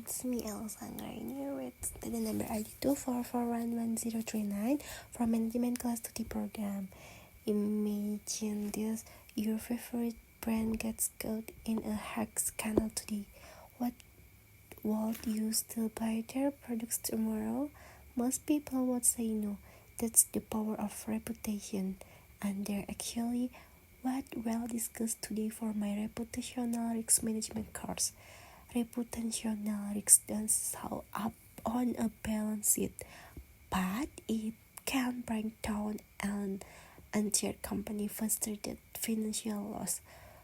it's me Elsa Anggraini with student number ID 244111039 from Management Class 2D program. Imagine this, your favorite brand gets caught in a hack scandal today. What would you still buy their products tomorrow? Most people would say no. That's the power of reputation. And they're actually what we'll discuss today for my reputational risk management course. Reputational risk don't show up on a balance sheet, but it can bring down an entire company faster than financial loss.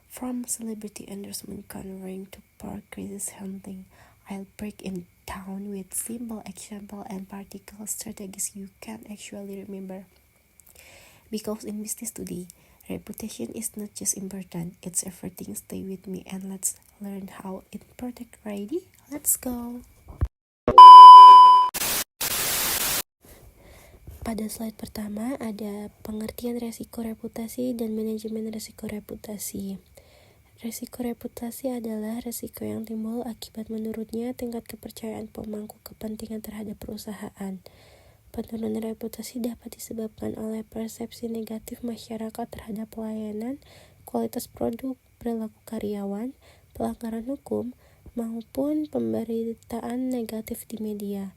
From celebrity endorsement conjuring to poor crisis hunting, I'll break it down with simple example and practical strategies you can actually remember. Because in business today, reputation is not just important, it's everything. Stay with me and let's learn how it protect. Ready? Let's go! Pada slide pertama ada pengertian resiko reputasi dan manajemen resiko reputasi. Resiko reputasi adalah resiko yang timbul akibat menurunnya tingkat kepercayaan pemangku kepentingan terhadap perusahaan. Penurunan reputasi dapat disebabkan oleh persepsi negatif masyarakat terhadap pelayanan, kualitas produk, perilaku karyawan, pelanggaran hukum, maupun pemberitaan negatif di media.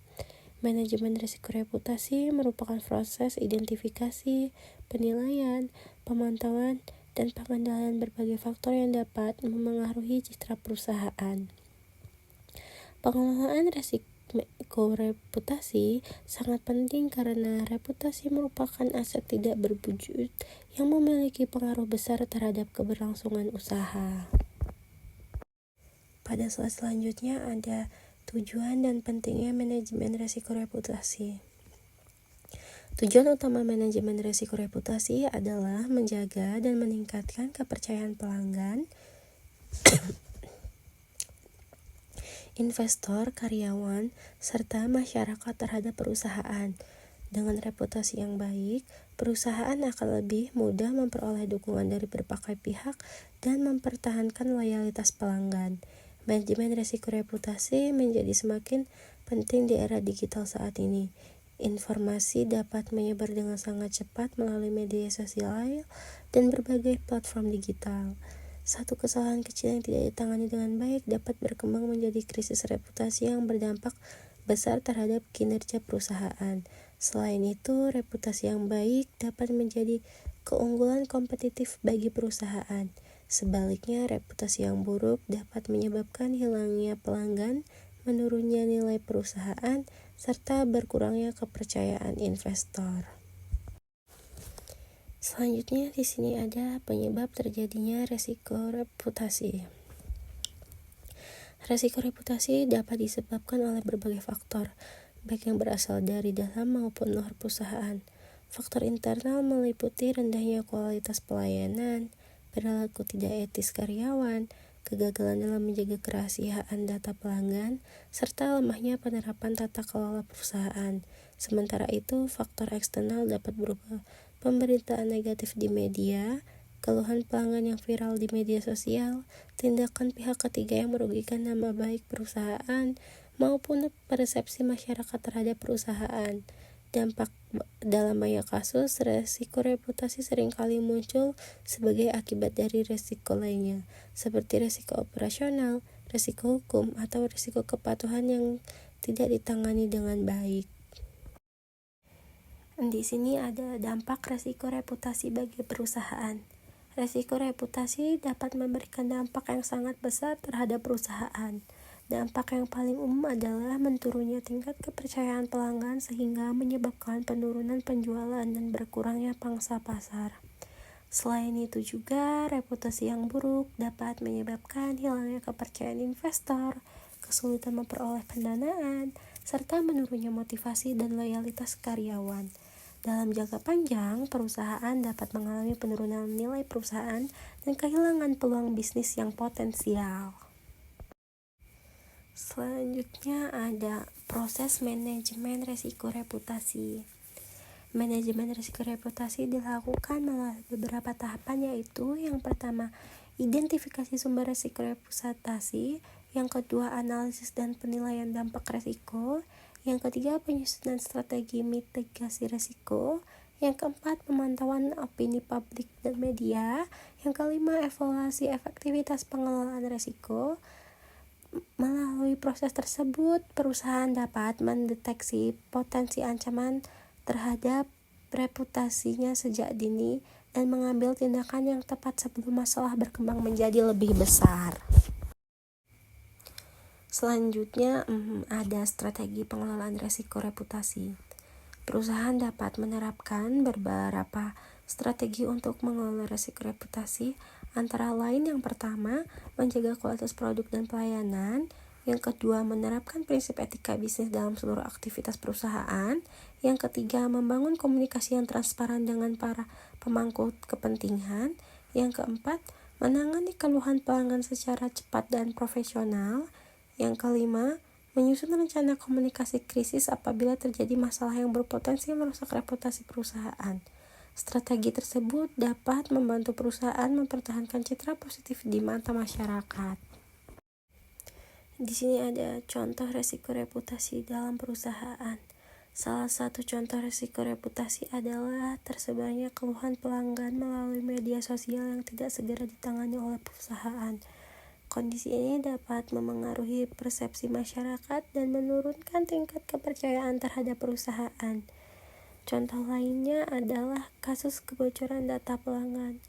Manajemen risiko reputasi merupakan proses identifikasi, penilaian, pemantauan, dan pengendalian berbagai faktor yang dapat memengaruhi citra perusahaan. Pengelolaan risiko reputasi sangat penting karena reputasi merupakan aset tidak berwujud yang memiliki pengaruh besar terhadap keberlangsungan usaha. Pada slide selanjutnya ada tujuan dan pentingnya manajemen risiko reputasi. Tujuan utama manajemen risiko reputasi adalah menjaga dan meningkatkan kepercayaan pelanggan, investor, karyawan, serta masyarakat terhadap perusahaan. Dengan reputasi yang baik, perusahaan akan lebih mudah memperoleh dukungan dari berbagai pihak dan mempertahankan loyalitas pelanggan. Manajemen risiko reputasi menjadi semakin penting di era digital saat ini. Informasi dapat menyebar dengan sangat cepat melalui media sosial dan berbagai platform digital. Satu kesalahan kecil yang tidak ditangani dengan baik dapat berkembang menjadi krisis reputasi yang berdampak besar terhadap kinerja perusahaan. Selain itu, reputasi yang baik dapat menjadi keunggulan kompetitif bagi perusahaan. Sebaliknya, reputasi yang buruk dapat menyebabkan hilangnya pelanggan, menurunnya nilai perusahaan, serta berkurangnya kepercayaan investor. Selanjutnya di sini ada penyebab terjadinya resiko reputasi. Resiko reputasi dapat disebabkan oleh berbagai faktor, baik yang berasal dari dalam maupun luar perusahaan. Faktor internal meliputi rendahnya kualitas pelayanan, perilaku tidak etis karyawan, kegagalan dalam menjaga kerahasiaan data pelanggan, serta lemahnya penerapan tata kelola perusahaan. Sementara itu, faktor eksternal dapat berupa pemberitaan negatif di media, keluhan pelanggan yang viral di media sosial, tindakan pihak ketiga yang merugikan nama baik perusahaan, maupun persepsi masyarakat terhadap perusahaan. Dampak dalam banyak kasus, resiko reputasi seringkali muncul sebagai akibat dari resiko lainnya, seperti resiko operasional, resiko hukum, atau resiko kepatuhan yang tidak ditangani dengan baik. Di sini ada dampak resiko reputasi bagi perusahaan. Resiko reputasi dapat memberikan dampak yang sangat besar terhadap perusahaan. Dampak yang paling umum adalah menurunnya tingkat kepercayaan pelanggan sehingga menyebabkan penurunan penjualan dan berkurangnya pangsa pasar. Selain itu juga, reputasi yang buruk dapat menyebabkan hilangnya kepercayaan investor, kesulitan memperoleh pendanaan, serta menurunnya motivasi dan loyalitas karyawan. Dalam jangka panjang, perusahaan dapat mengalami penurunan nilai perusahaan dan kehilangan peluang bisnis yang potensial. Selanjutnya ada proses manajemen risiko reputasi. Manajemen risiko reputasi dilakukan melalui beberapa tahapan, yaitu yang pertama, identifikasi sumber risiko reputasi, Yang kedua, analisis dan penilaian dampak resiko. Yang ketiga, penyusunan strategi mitigasi resiko. Yang keempat, pemantauan opini publik dan media. Yang kelima, evaluasi efektivitas pengelolaan resiko. Melalui proses tersebut, perusahaan dapat mendeteksi potensi ancaman terhadap reputasinya sejak dini dan mengambil tindakan yang tepat sebelum masalah berkembang menjadi lebih besar. Selanjutnya, ada strategi pengelolaan risiko reputasi. Perusahaan dapat menerapkan beberapa strategi untuk mengelola risiko reputasi, antara lain yang pertama, menjaga kualitas produk dan pelayanan. Yang kedua, menerapkan prinsip etika bisnis dalam seluruh aktivitas perusahaan. Yang ketiga, membangun komunikasi yang transparan dengan para pemangku kepentingan. Yang keempat, menangani keluhan pelanggan secara cepat dan profesional. Yang kelima, menyusun rencana komunikasi krisis apabila terjadi masalah yang berpotensi merusak reputasi perusahaan. Strategi tersebut dapat membantu perusahaan mempertahankan citra positif di mata masyarakat. Di sini ada contoh resiko reputasi dalam perusahaan. Salah satu contoh resiko reputasi adalah tersebarnya keluhan pelanggan melalui media sosial yang tidak segera ditangani oleh perusahaan. Kondisi ini dapat memengaruhi persepsi masyarakat dan menurunkan tingkat kepercayaan terhadap perusahaan. Contoh lainnya adalah kasus kebocoran data pelanggan,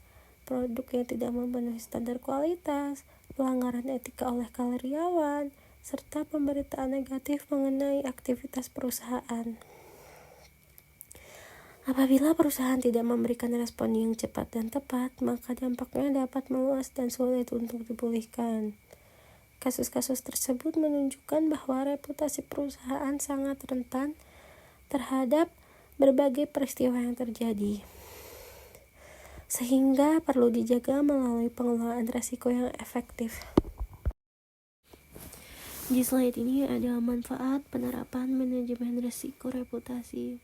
produk yang tidak memenuhi standar kualitas, pelanggaran etika oleh karyawan, serta pemberitaan negatif mengenai aktivitas perusahaan. Apabila perusahaan tidak memberikan respon yang cepat dan tepat, maka dampaknya dapat meluas dan sulit untuk dipulihkan. Kasus-kasus tersebut menunjukkan bahwa reputasi perusahaan sangat rentan terhadap berbagai peristiwa yang terjadi, sehingga perlu dijaga melalui pengelolaan risiko yang efektif. Di slide ini ada manfaat penerapan manajemen risiko reputasi.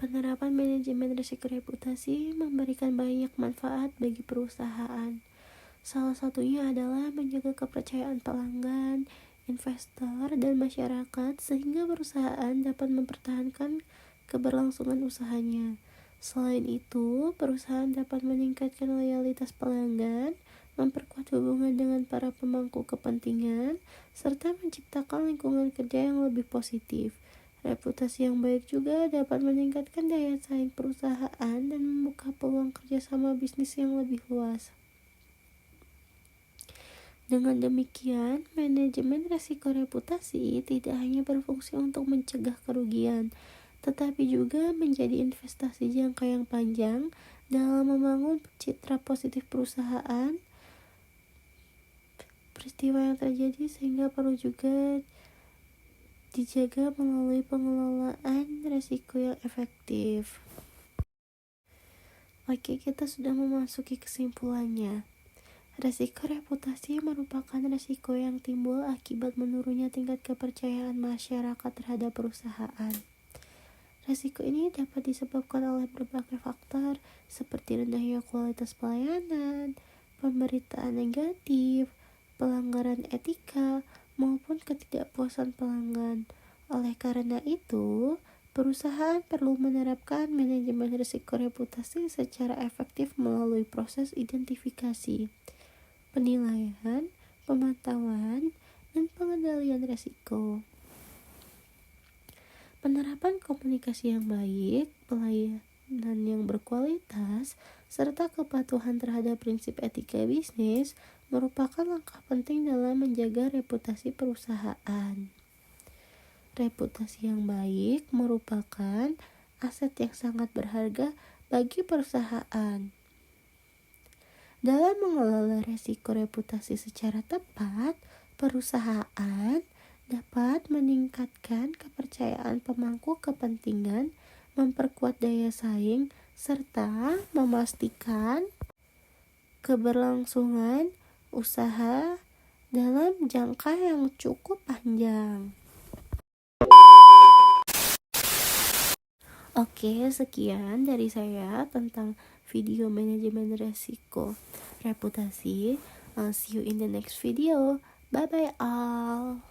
Penerapan manajemen risiko reputasi memberikan banyak manfaat bagi perusahaan. Salah satunya adalah menjaga kepercayaan pelanggan, investor, dan masyarakat sehingga perusahaan dapat mempertahankan keberlangsungan usahanya. Selain itu, perusahaan dapat meningkatkan loyalitas pelanggan, memperkuat hubungan dengan para pemangku kepentingan, serta menciptakan lingkungan kerja yang lebih positif. Reputasi yang baik juga dapat meningkatkan daya saing perusahaan dan membuka peluang kerjasama bisnis yang lebih luas. Dengan demikian, manajemen risiko reputasi tidak hanya berfungsi untuk mencegah kerugian, tetapi juga menjadi investasi jangka yang panjang dalam membangun citra positif perusahaan. Peristiwa yang terjadi sehingga perlu juga dijaga melalui pengelolaan risiko yang efektif. Oke, kita sudah memasuki kesimpulannya. Risiko reputasi merupakan risiko yang timbul akibat menurunnya tingkat kepercayaan masyarakat terhadap perusahaan. Risiko ini dapat disebabkan oleh berbagai faktor seperti rendahnya kualitas pelayanan, pemberitaan negatif, pelanggaran etika, maupun ketidakpuasan pelanggan. Oleh karena itu, perusahaan perlu menerapkan manajemen risiko reputasi secara efektif melalui proses identifikasi, penilaian, pemantauan, dan pengendalian risiko. Penerapan komunikasi yang baik, pelayanan yang berkualitas, serta kepatuhan terhadap prinsip etika bisnis merupakan langkah penting dalam menjaga reputasi perusahaan. Reputasi yang baik merupakan aset yang sangat berharga bagi perusahaan. Dalam mengelola risiko reputasi secara tepat, perusahaan dapat meningkatkan kepercayaan pemangku kepentingan, memperkuat daya saing, serta memastikan keberlangsungan usaha dalam jangka yang cukup panjang. Oke, sekian dari saya tentang video manajemen risiko reputasi. See you in the next video. Bye bye all.